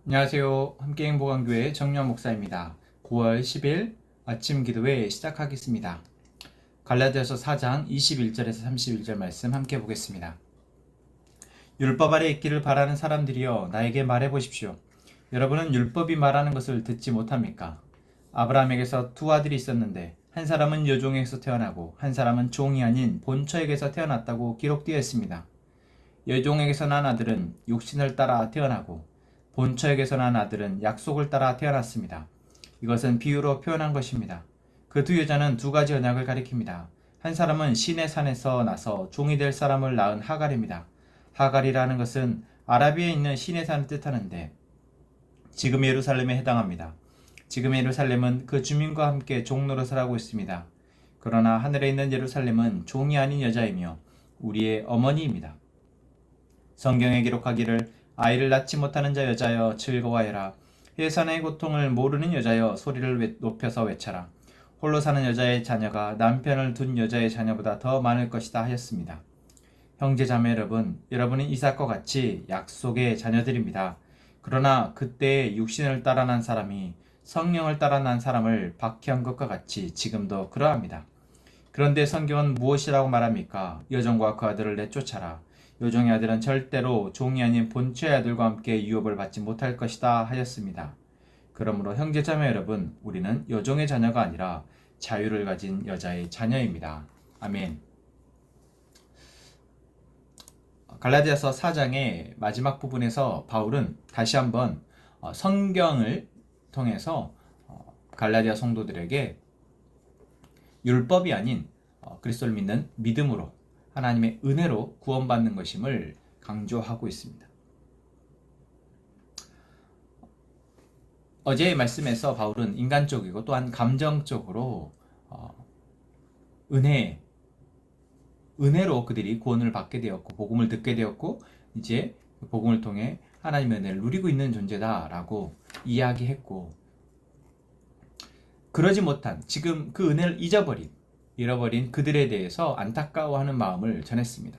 안녕하세요. 함께 행복한교회 정유한 목사입니다. 9월 10일 아침 기도회 시작하겠습니다. 갈라디아서 4장 21절에서 31절 말씀 함께 보겠습니다. 율법 아래 있기를 바라는 사람들이여 나에게 말해 보십시오. 여러분은 율법이 말하는 것을 듣지 못합니까? 아브라함에게서 두 아들이 있었는데 한 사람은 여종에게서 태어나고 한 사람은 종이 아닌 본처에게서 태어났다고 기록되어 있습니다. 여종에게서 난 아들은 육신을 따라 태어나고 본처에게서 난 아들은 약속을 따라 태어났습니다. 이것은 비유로 표현한 것입니다. 그 두 여자는 두 가지 언약을 가리킵니다. 한 사람은 시내 산에서 나서 종이 될 사람을 낳은 하갈입니다. 하갈이라는 것은 아라비에 있는 시내 산을 뜻하는데 지금 예루살렘에 해당합니다. 지금 예루살렘은 그 주민과 함께 종노릇을 하고 있습니다. 그러나 하늘에 있는 예루살렘은 종이 아닌 여자이며 우리의 어머니입니다. 성경에 기록하기를 아이를 낳지 못하는 자 여자여 즐거워해라. 해산의 고통을 모르는 여자여 소리를 높여서 외쳐라. 홀로 사는 여자의 자녀가 남편을 둔 여자의 자녀보다 더 많을 것이다 하였습니다. 형제 자매 여러분, 여러분은 이삭과 같이 약속의 자녀들입니다. 그러나 그때 육신을 따라 난 사람이 성령을 따라 난 사람을 박해한 것과 같이 지금도 그러합니다. 그런데 성경은 무엇이라고 말합니까? 여종과 그 아들을 내쫓아라. 여종의 아들은 절대로 종이 아닌 본처의 아들과 함께 유업을 받지 못할 것이다 하였습니다. 그러므로 형제자매 여러분, 우리는 여종의 자녀가 아니라 자유를 가진 여자의 자녀입니다. 아멘. 갈라디아서 4장의 마지막 부분에서 바울은 다시 한번 성경을 통해서 갈라디아 성도들에게 율법이 아닌 그리스도를 믿는 믿음으로 하나님의 은혜로 구원받는 것임을 강조하고 있습니다. 어제의 말씀에서 바울은 인간적이고 또한 감정적으로 은혜로 그들이 구원을 받게 되었고 복음을 듣게 되었고 이제 복음을 통해 하나님의 은혜를 누리고 있는 존재다라고 이야기했고, 그러지 못한 지금 그 은혜를 잃어버린 그들에 대해서 안타까워하는 마음을 전했습니다.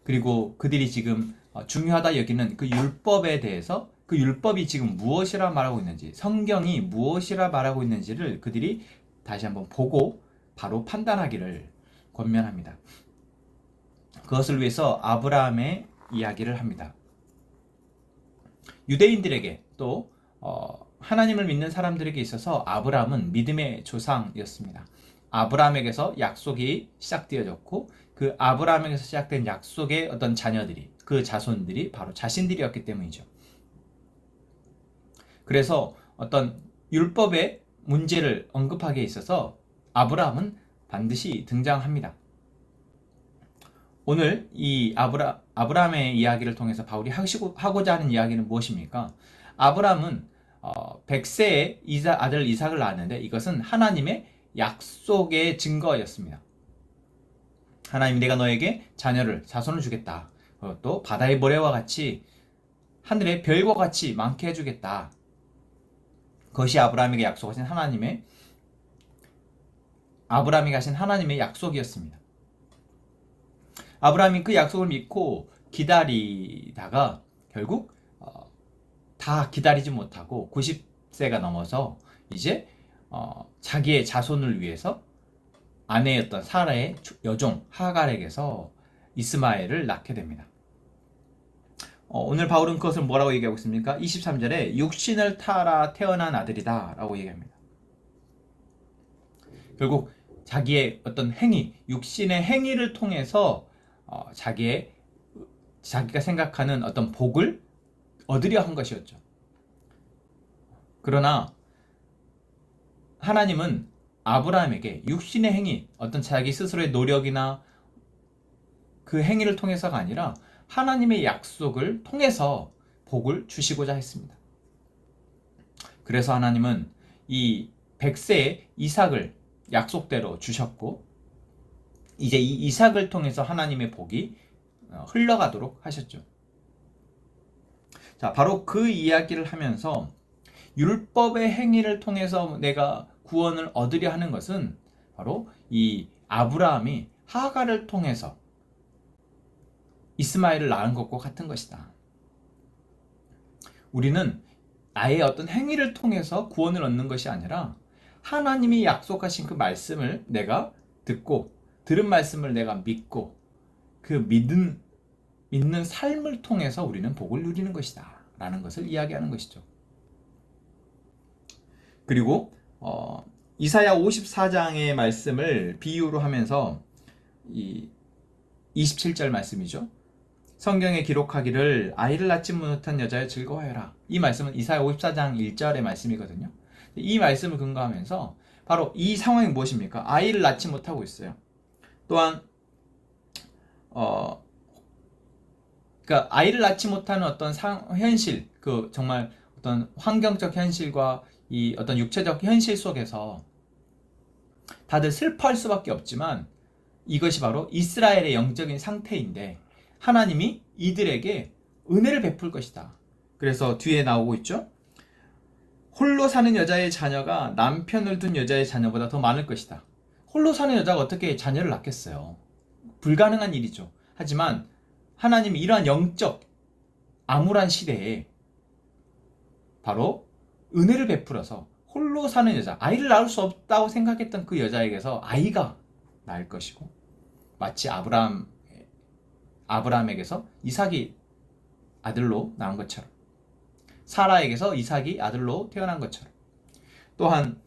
그리고 그들이 지금 중요하다 여기는 그 율법에 대해서, 그 율법이 지금 무엇이라 말하고 있는지, 성경이 무엇이라 말하고 있는지를 그들이 다시 한번 보고 바로 판단하기를 권면합니다. 그것을 위해서 아브라함의 이야기를 합니다. 유대인들에게 또 하나님을 믿는 사람들에게 있어서 아브라함은 믿음의 조상이었습니다. 아브라함에게서 약속이 시작되어졌고 그 아브라함에게서 시작된 약속의 어떤 자녀들이, 그 자손들이 바로 자신들이었기 때문이죠. 그래서 어떤 율법의 문제를 언급하기에 있어서 아브라함은 반드시 등장합니다. 오늘 이 아브라함의 이야기를 통해서 바울이 하고자 하는 이야기는 무엇입니까? 아브라함은 100세에 아들 이삭을 낳았는데 이것은 하나님의 약속의 증거였습니다. 하나님, 내가 너에게 자손을 주겠다. 또 바다의 모래와 같이 하늘의 별과 같이 많게 해주겠다. 그것이 아브라함에게 약속하신 아브라함에게 하신 하나님의 약속이었습니다. 아브라함이 그 약속을 믿고 기다리다가 결국 다 기다리지 못하고 90세가 넘어서 이제 자기의 자손을 위해서 아내였던 사라의 여종 하갈에게서 이스마엘을 낳게 됩니다. 오늘 바울은 그것을 뭐라고 얘기하고 있습니까? 23절에 육신을 타라 태어난 아들이다 라고 얘기합니다. 결국 자기의 어떤 행위, 육신의 행위를 통해서 자기가 생각하는 어떤 복을 얻으려 한 것이었죠. 그러나 하나님은 아브라함에게 육신의 행위, 어떤 자기 스스로의 노력이나 그 행위를 통해서가 아니라 하나님의 약속을 통해서 복을 주시고자 했습니다. 그래서 하나님은 이 100세의 이삭을 약속대로 주셨고 이제 이 이삭을 통해서 하나님의 복이 흘러가도록 하셨죠. 자, 바로 그 이야기를 하면서 율법의 행위를 통해서 내가 구원을 얻으려 하는 것은 바로 이 아브라함이 하갈을 통해서 이스마엘을 낳은 것과 같은 것이다. 우리는 나의 어떤 행위를 통해서 구원을 얻는 것이 아니라 하나님이 약속하신 그 말씀을 내가 듣고 들은 말씀을 내가 믿고 그 믿는 삶을 통해서 우리는 복을 누리는 것이다 라는 것을 이야기하는 것이죠. 그리고 이사야 54장의 말씀을 비유로 하면서 이 27절 말씀이죠. 성경에 기록하기를 아이를 낳지 못한 여자여 즐거워해라. 이 말씀은 이사야 54장 1절의 말씀이거든요. 이 말씀을 근거하면서 바로 이 상황이 무엇입니까? 아이를 낳지 못하고 있어요. 또한 그러니까 아이를 낳지 못하는 어떤 현실, 그 정말 어떤 환경적 현실과 이 어떤 육체적 현실 속에서 다들 슬퍼할 수밖에 없지만 이것이 바로 이스라엘의 영적인 상태인데 하나님이 이들에게 은혜를 베풀 것이다. 그래서 뒤에 나오고 있죠. 홀로 사는 여자의 자녀가 남편을 둔 여자의 자녀보다 더 많을 것이다. 홀로 사는 여자가 어떻게 자녀를 낳겠어요? 불가능한 일이죠. 하지만 하나님이 이러한 영적 암울한 시대에 바로 은혜를 베풀어서 홀로 사는 여자, 아이를 낳을 수 없다고 생각했던 그 여자에게서 아이가 낳을 것이고, 마치 아브라함에게서 이삭이 아들로 낳은 것처럼, 사라에게서 이삭이 아들로 태어난 것처럼, 또한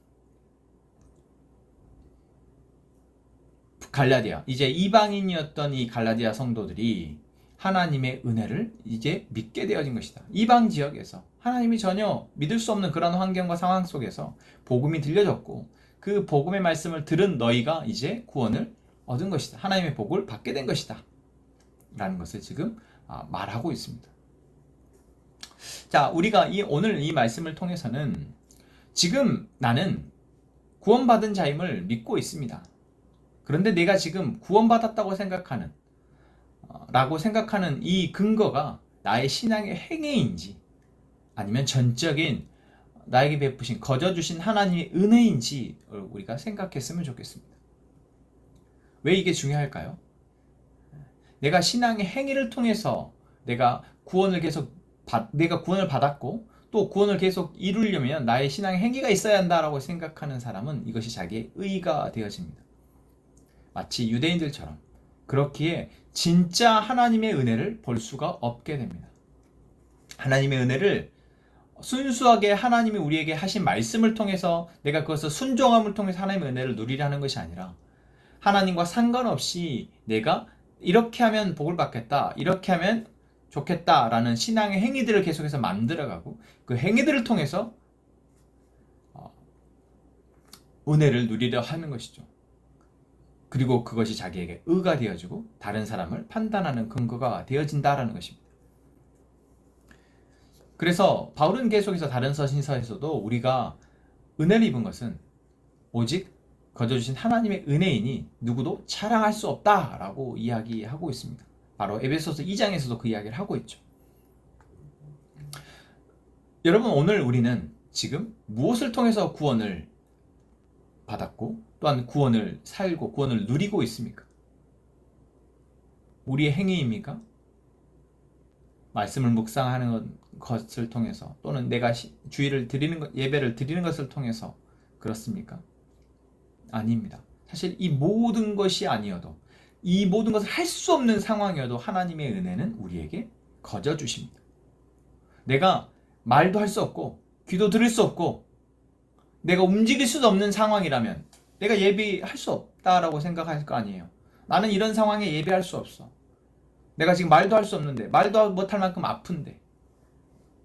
갈라디아, 이제 이방인이었던 이 갈라디아 성도들이 하나님의 은혜를 이제 믿게 되어진 것이다. 이방 지역에서 하나님이 전혀 믿을 수 없는 그런 환경과 상황 속에서 복음이 들려졌고 그 복음의 말씀을 들은 너희가 이제 구원을 얻은 것이다. 하나님의 복을 받게 된 것이다. 라는 것을 지금 말하고 있습니다. 자, 우리가 오늘 이 말씀을 통해서는 지금 나는 구원받은 자임을 믿고 있습니다. 그런데 내가 지금 구원받았다고 생각하는 이 근거가 나의 신앙의 행위인지 아니면 전적인 나에게 베푸신 거저주신 하나님의 은혜인지 우리가 생각했으면 좋겠습니다. 왜 이게 중요할까요? 내가 신앙의 행위를 통해서 내가 구원을 받았고 또 구원을 계속 이루려면 나의 신앙의 행위가 있어야 한다라고 생각하는 사람은 이것이 자기의 의가 되어집니다. 마치 유대인들처럼. 그렇기에 진짜 하나님의 은혜를 볼 수가 없게 됩니다. 하나님의 은혜를 순수하게 하나님이 우리에게 하신 말씀을 통해서 내가 그것을 순종함을 통해서 하나님의 은혜를 누리려는 것이 아니라 하나님과 상관없이 내가 이렇게 하면 복을 받겠다, 이렇게 하면 좋겠다라는 신앙의 행위들을 계속해서 만들어가고 그 행위들을 통해서 은혜를 누리려 하는 것이죠. 그리고 그것이 자기에게 의가 되어지고 다른 사람을 판단하는 근거가 되어진다라는 것입니다. 그래서 바울은 계속해서 다른 서신서에서도 우리가 은혜를 입은 것은 오직 거저주신 하나님의 은혜이니 누구도 자랑할 수 없다라고 이야기하고 있습니다. 바로 에베소서 2장에서도 그 이야기를 하고 있죠. 여러분, 오늘 우리는 지금 무엇을 통해서 구원을 받았고 또한 구원을 살고 구원을 누리고 있습니까? 우리의 행위입니까? 말씀을 묵상하는 것을 통해서 또는 내가 주의를 드리는 것, 예배를 드리는 것을 통해서 그렇습니까? 아닙니다. 사실 이 모든 것이 아니어도 이 모든 것을 할 수 없는 상황이어도 하나님의 은혜는 우리에게 거저 주십니다. 내가 말도 할 수 없고 귀도 들을 수 없고 내가 움직일 수도 없는 상황이라면 내가 예배할 수 없다라고 생각할 거 아니에요. 나는 이런 상황에 예배할 수 없어. 내가 지금 말도 할 수 없는데, 말도 못할 만큼 아픈데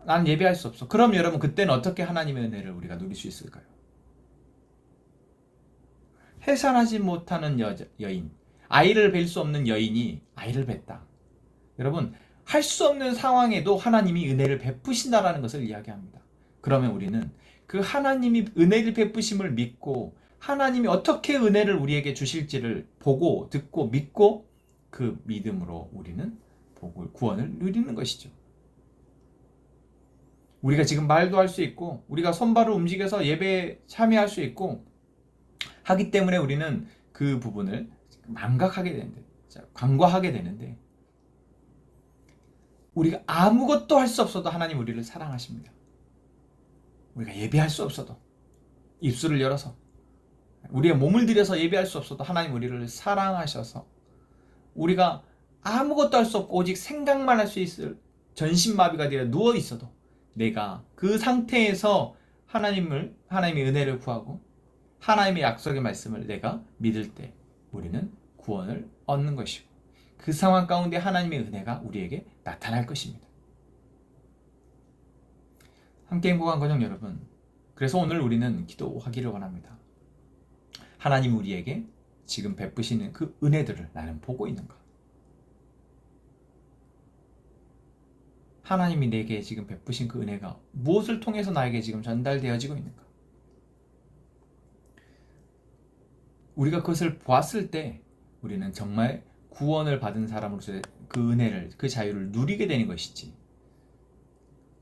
난 예배할 수 없어. 그럼 여러분, 그때는 어떻게 하나님의 은혜를 우리가 누릴 수 있을까요? 해산하지 못하는 여인, 아이를 뵐 수 없는 여인이 아이를 뵀다. 여러분, 할 수 없는 상황에도 하나님이 은혜를 베푸신다라는 것을 이야기합니다. 그러면 우리는 그 하나님이 은혜를 베푸심을 믿고 하나님이 어떻게 은혜를 우리에게 주실지를 보고 듣고 믿고 그 믿음으로 우리는 구원을 누리는 것이죠. 우리가 지금 말도 할 수 있고 우리가 손발을 움직여서 예배에 참여할 수 있고 하기 때문에 우리는 그 부분을 망각하게 되는데, 간과하게 되는데 우리가 아무것도 할 수 없어도 하나님 우리를 사랑하십니다. 우리가 예배할 수 없어도 입술을 열어서 우리의 몸을 들여서 예배할 수 없어도 하나님 우리를 사랑하셔서 우리가 아무것도 할 수 없고 오직 생각만 할 수 있을 전신마비가 되어 누워 있어도 내가 그 상태에서 하나님의 은혜를 구하고 하나님의 약속의 말씀을 내가 믿을 때 우리는 구원을 얻는 것이고 그 상황 가운데 하나님의 은혜가 우리에게 나타날 것입니다. 함께 행복한 가정 여러분, 그래서 오늘 우리는 기도하기를 원합니다. 하나님 우리에게 지금 베푸시는 그 은혜들을 나는 보고 있는가? 하나님이 내게 지금 베푸신 그 은혜가 무엇을 통해서 나에게 지금 전달되어지고 있는가? 우리가 그것을 보았을 때 우리는 정말 구원을 받은 사람으로서 그 은혜를, 그 자유를 누리게 되는 것이지,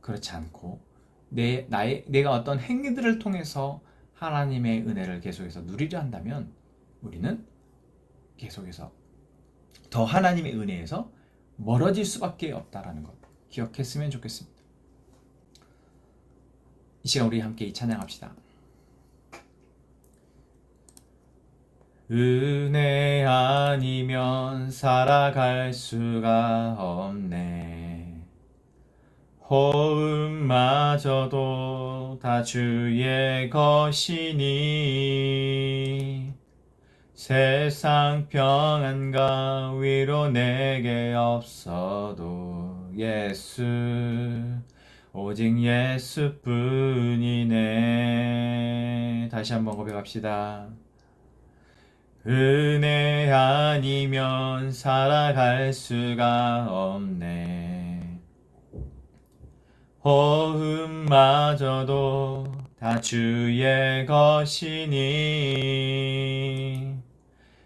그렇지 않고 내가 어떤 행위들을 통해서 하나님의 은혜를 계속해서 누리려 한다면 우리는 계속해서 더 하나님의 은혜에서 멀어질 수밖에 없다라는 것 기억했으면 좋겠습니다. 이 시간 우리 함께 찬양합시다. 은혜 아니면 살아갈 수가 없네. 호흡마저도 다 주의 것이니 세상 평안과 위로 내게 없어도 예수 오직 예수뿐이네. 다시 한번 고백합시다. 은혜 아니면 살아갈 수가 없네. 호흡마저도 다 주의 것이니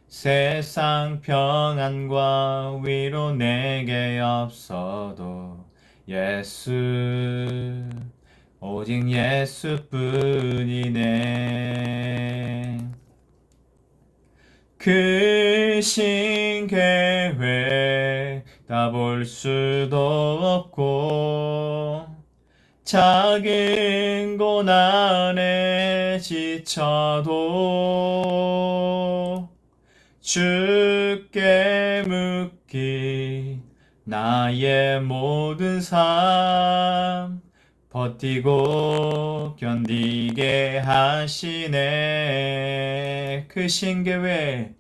세상 평안과 위로 내게 없어도 예수 오직 예수뿐이네. 크신 계획 다 볼 수도 없고 작은 고난에 지쳐도 주께 묻기 나의 모든 삶 버티고 견디게 하시네. 크신 계획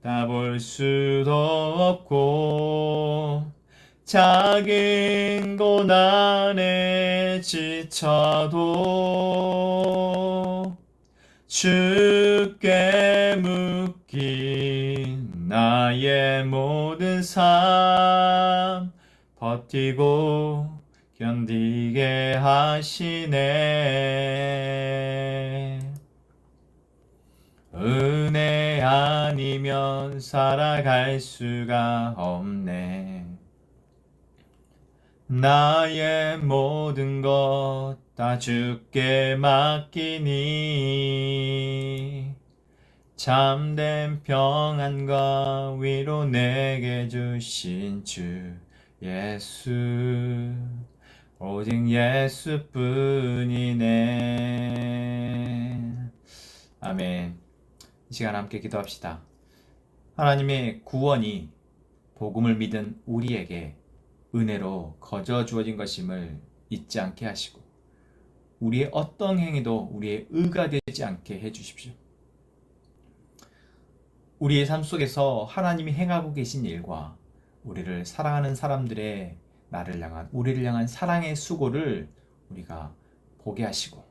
다 볼 수도 없고 작은 고난에 지쳐도 주께 묻긴 나의 모든 삶 버티고 견디게 하시네. 은혜 아니면 살아갈 수가 없네. 나의 모든 것 다 주께 맡기니 참된 평안과 위로 내게 주신 주 예수 오직 예수뿐이네. 아멘. 이 시간 함께 기도합시다. 하나님의 구원이 복음을 믿은 우리에게 은혜로 거저 주어진 것임을 잊지 않게 하시고 우리의 어떤 행위도 우리의 의가 되지 않게 해주십시오. 우리의 삶 속에서 하나님이 행하고 계신 일과 우리를 사랑하는 사람들의 우리를 향한 사랑의 수고를 우리가 보게 하시고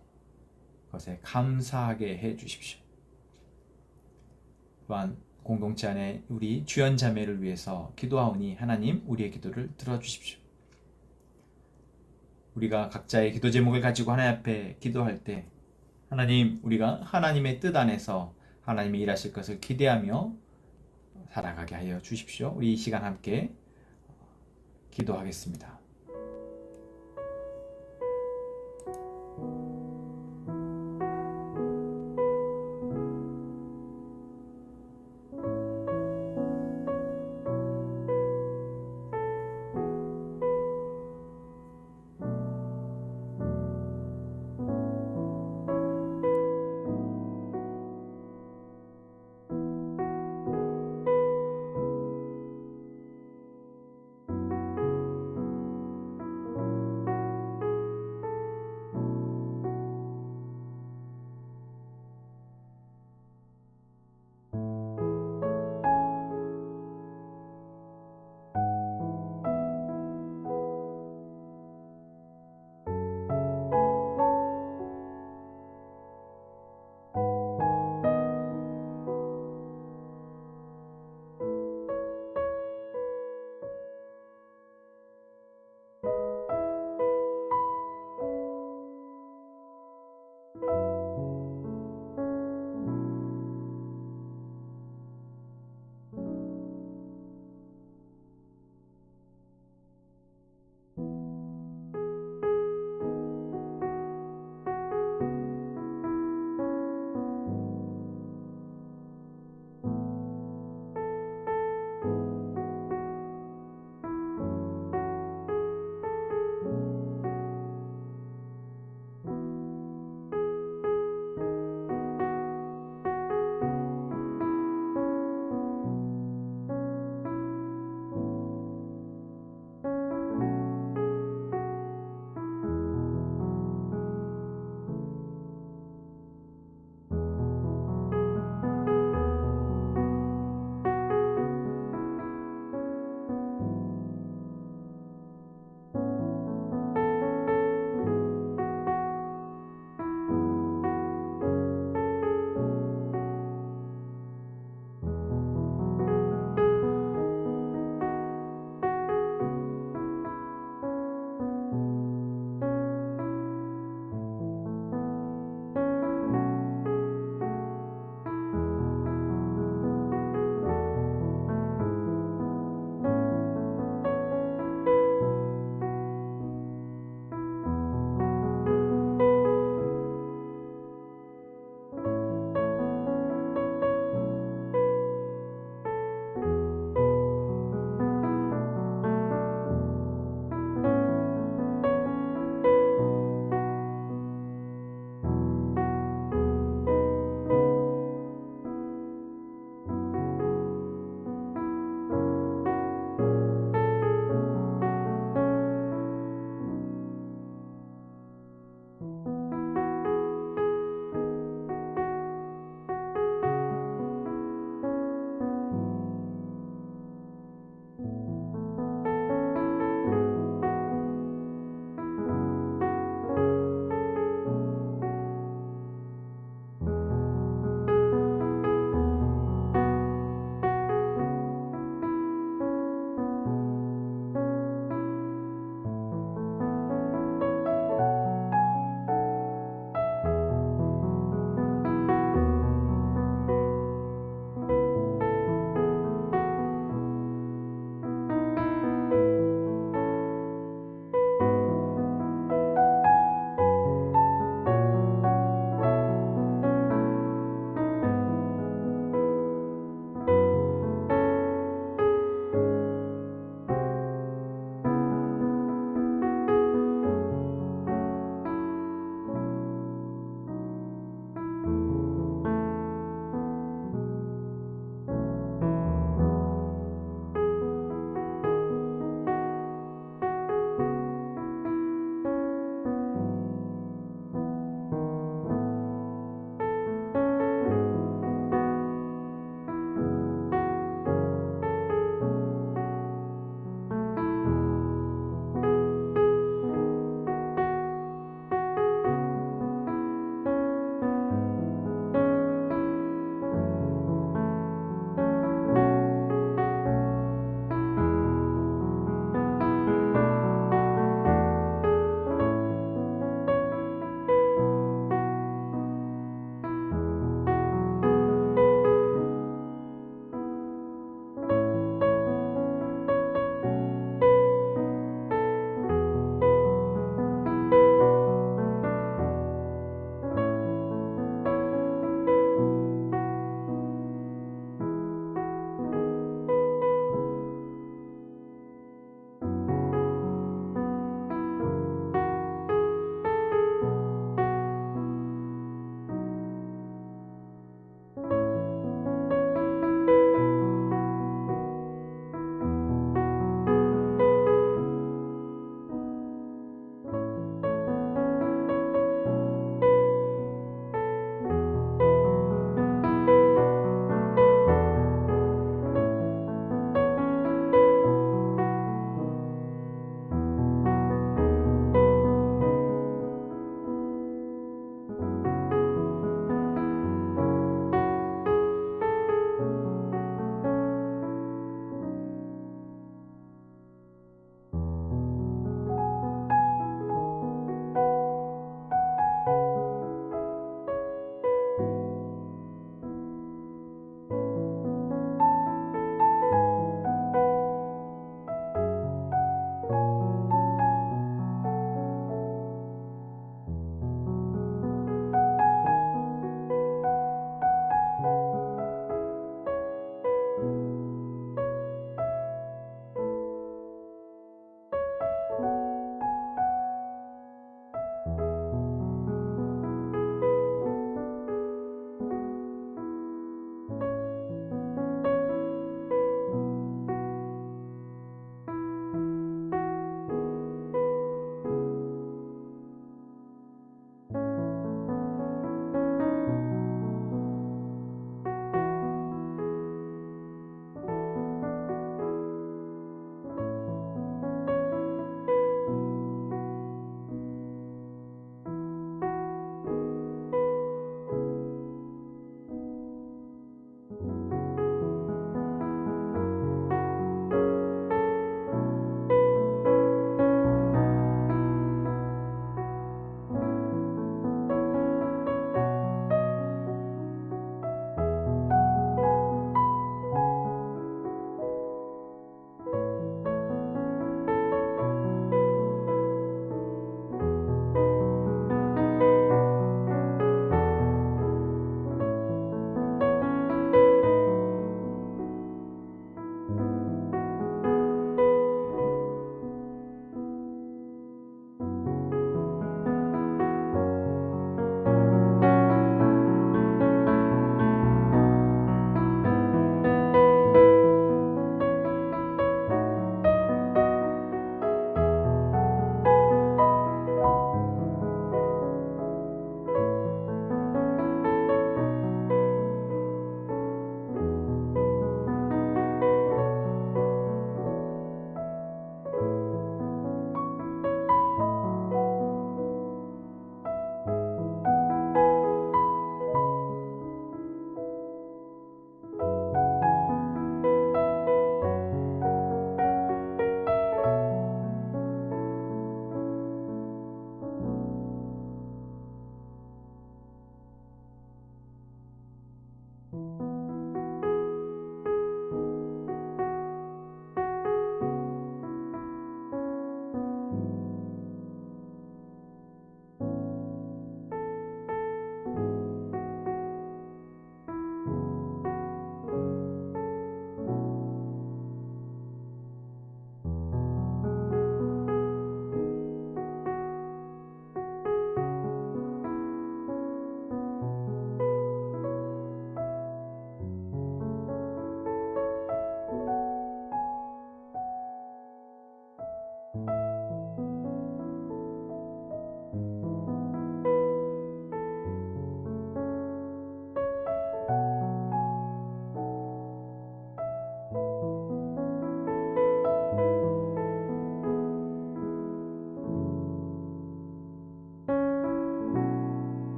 그것에 감사하게 해주십시오. 또한 공동체 안에 우리 주연 자매를 위해서 기도하오니 하나님 우리의 기도를 들어주십시오. 우리가 각자의 기도 제목을 가지고 하나님 앞에 기도할 때 하나님 우리가 하나님의 뜻 안에서 하나님이 일하실 것을 기대하며 살아가게 하여 주십시오. 우리 이 시간 함께 기도하겠습니다.